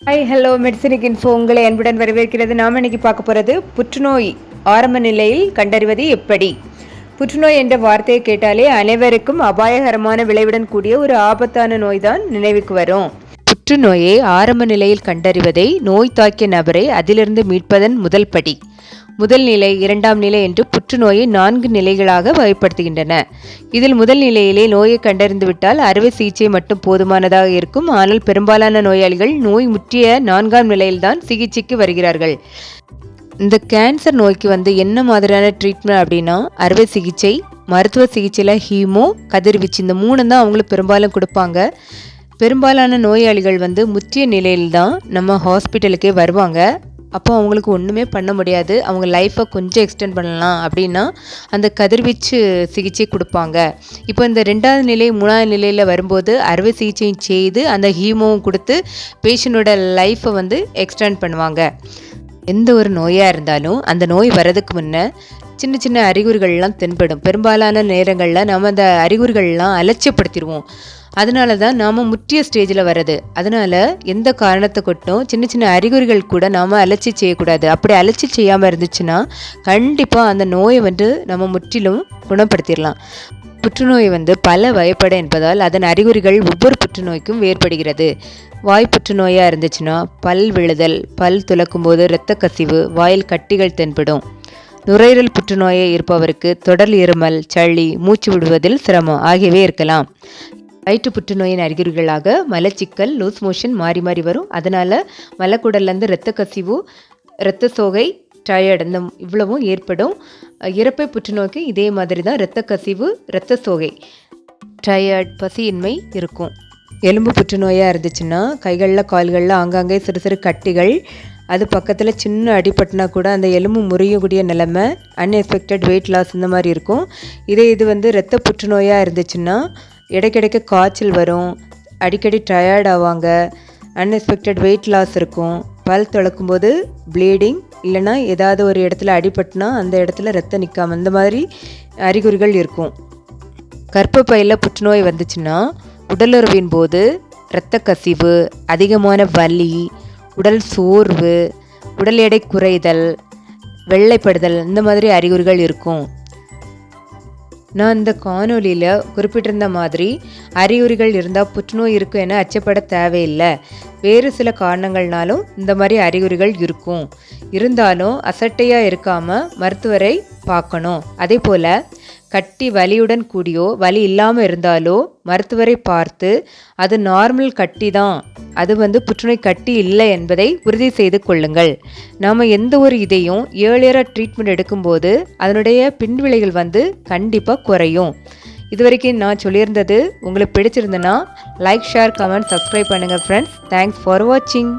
Hi hello மெடிசினிக் info உங்களை அன்புடன் வரவேற்கிறது. நாம் இன்னைக்கு பார்க்க போகிறது புற்றுநோய் ஆரம்ப நிலையில் கண்டறிவது எப்படி. புற்றுநோய் என்ற வார்த்தையை கேட்டாலே அனைவருக்கும் அபாயகரமான விளைவுடன் கூடிய ஒரு ஆபத்தான நோய் தான் நினைவுக்கு வரும். புற்றுநோயை ஆரம்ப நிலையில் கண்டறிவதை நோய் தாக்கிய நபரை அதிலிருந்து மீட்பதன் முதல் படி. முதல் நிலை, இரண்டாம் நிலை என்று புற்றுநோயை 4 நிலைகளாக வகைப்படுத்துகின்றன. இதில் முதல் நிலையிலே நோயை கண்டறிந்துவிட்டால் அறுவை சிகிச்சை மட்டும் போதுமானதாக இருக்கும். ஆனால் பெரும்பாலான நோயாளிகள் நோய் முற்றிய 4ஆம் நிலையில்தான் சிகிச்சைக்கு வருகிறார்கள். இந்த கேன்சர் நோய்க்கு என்ன மாதிரியான ட்ரீட்மெண்ட் அப்படின்னா, அறுவை சிகிச்சை, மருத்துவ சிகிச்சையில் ஹீமோ, கதிர்வீச்சு, இந்த 3 தான் அவங்களுக்கு பெரும்பாலும் கொடுப்பாங்க. பெரும்பாலான நோயாளிகள் முற்றிய நிலையில்தான் நம்ம ஹாஸ்பிட்டலுக்கே வருவாங்க. அப்போ அவங்களுக்கு ஒன்றுமே பண்ண முடியாது. அவங்க லைஃப்பை கொஞ்சம் எக்ஸ்டெண்ட் பண்ணலாம் அப்படின்னா அந்த கதிர்வீச்சு சிகிச்சை கொடுப்பாங்க. இப்போ இந்த 2ஆவது நிலை 3ஆவது நிலையில் வரும்போது அறுவை சிகிச்சையும் செய்து அந்த ஹீமோவும் கொடுத்து பேஷண்ட்டோட லைஃப்பை எக்ஸ்டெண்ட் பண்ணுவாங்க. எந்த ஒரு நோயாக இருந்தாலும் அந்த நோய் வர்றதுக்கு முன்னே சின்ன சின்ன அறிகுறிகள்லாம் தென்படும். பெரும்பாலான நேரங்களில் நம்ம அந்த அறிகுறிகள்லாம் அலட்சியப்படுத்திடுவோம். அதனால தான் நாம் முற்றிய ஸ்டேஜில் வர்றது. அதனால் எந்த காரணத்தை கொட்டும் சின்ன சின்ன அறிகுறிகள் கூட நாம் அலட்சி செய்யக்கூடாது. அப்படி அலட்சி செய்யாமல் இருந்துச்சுன்னா கண்டிப்பாக அந்த நோயை நம்ம முற்றிலும் குணப்படுத்திடலாம். புற்றுநோய் பல வகைப்பட என்பதால் அதன் அறிகுறிகள் ஒவ்வொரு புற்றுநோய்க்கும் வேறுபடுகிறது. வாய் புற்றுநோயாக இருந்துச்சுன்னா பல் விழுதல், பல் துலக்கும் போது இரத்த கசிவு, வாயில் கட்டிகள் தென்படும். நுரையீரல் புற்றுநோயை இருப்பவருக்கு தொடர் இருமல், சளி, மூச்சு விடுவதில் சிரமம் ஆகியவை இருக்கலாம். வயிற்று புற்றுநோயின் அறிகுறிகளாக மலச்சிக்கல், லூஸ் மோஷன் மாறி மாறி வரும். அதனால் மலக்குடல்லேருந்து இரத்த கசிவு, இரத்த சோகை, டயர்ட் இந்த இவ்வளவும் ஏற்படும். இரைப்பை புற்றுநோய்க்கு இதே மாதிரி தான் இரத்த கசிவு, இரத்த சோகை, டயர்ட், பசியின்மை இருக்கும். எலும்பு புற்றுநோயாக இருந்துச்சுன்னா கைகளில் கால்களில் ஆங்காங்கே சிறு சிறு கட்டிகள், அது பக்கத்தில் சின்ன அடிபட்டுனா கூட அந்த எலும்பு முறியக்கூடிய நிலைமை, அன்எக்ஸ்பெக்டட் வெயிட் லாஸ் இந்த மாதிரி இருக்கும். இதே இது இரத்த புற்றுநோயாக இருந்துச்சுன்னா இடைக்கிடைக்க காய்ச்சல் வரும், அடிக்கடி டயர்ட் ஆவாங்க, அன்எக்ஸ்பெக்டட் வெயிட் லாஸ் இருக்கும், பல் துளக்கும் போது ப்ளீடிங், இல்லைனா ஏதாவது ஒரு இடத்துல அடிபட்டுனா அந்த இடத்துல ரத்தம் நிற்காம இந்த மாதிரி அறிகுறிகள் இருக்கும். கர்ப்பப்பையில் புற்றுநோய் வந்துச்சுன்னா உடலுறவின் போது இரத்த கசிவு, அதிகமான வலி, உடல் சோர்வு, உடல் எடை குறைதல், வெள்ளைப்படுதல் இந்த மாதிரி அறிகுறிகள் இருக்கும். நான் இந்த காணொலியில் குறிப்பிட்டிருந்த மாதிரி அறிகுறிகள் இருந்தால் புற்றுநோய் இருக்கும் என அச்சப்பட தேவையில்லை. வேறு சில காரணங்கள்னாலும் இந்த மாதிரி அறிகுறிகள் இருக்கும். இருந்தாலும் அசட்டையாக இருக்காமல் மருத்துவரை பார்க்கணும். அதே போல் கட்டி வலியுடன் கூடியோ வலி இல்லாமல் இருந்தாலோ மருத்துவரை பார்த்து அது நார்மல் கட்டி தான், அது புற்றுநோய் கட்டி இல்லை என்பதை உறுதி செய்து கொள்ளுங்கள். நாம் எந்த ஒரு இதையும் ஏர்லியராக ட்ரீட்மெண்ட் எடுக்கும்போது அதனுடைய பின்விளைகள் கண்டிப்பாக குறையும். இதுவரைக்கும் நான் சொல்லியிருந்தது உங்களுக்கு பிடிச்சிருந்ததுன்னா லைக், ஷேர், கமெண்ட், சப்ஸ்கிரைப் பண்ணுங்கள் ஃப்ரெண்ட்ஸ். தேங்க்ஸ் ஃபார் வாட்சிங்.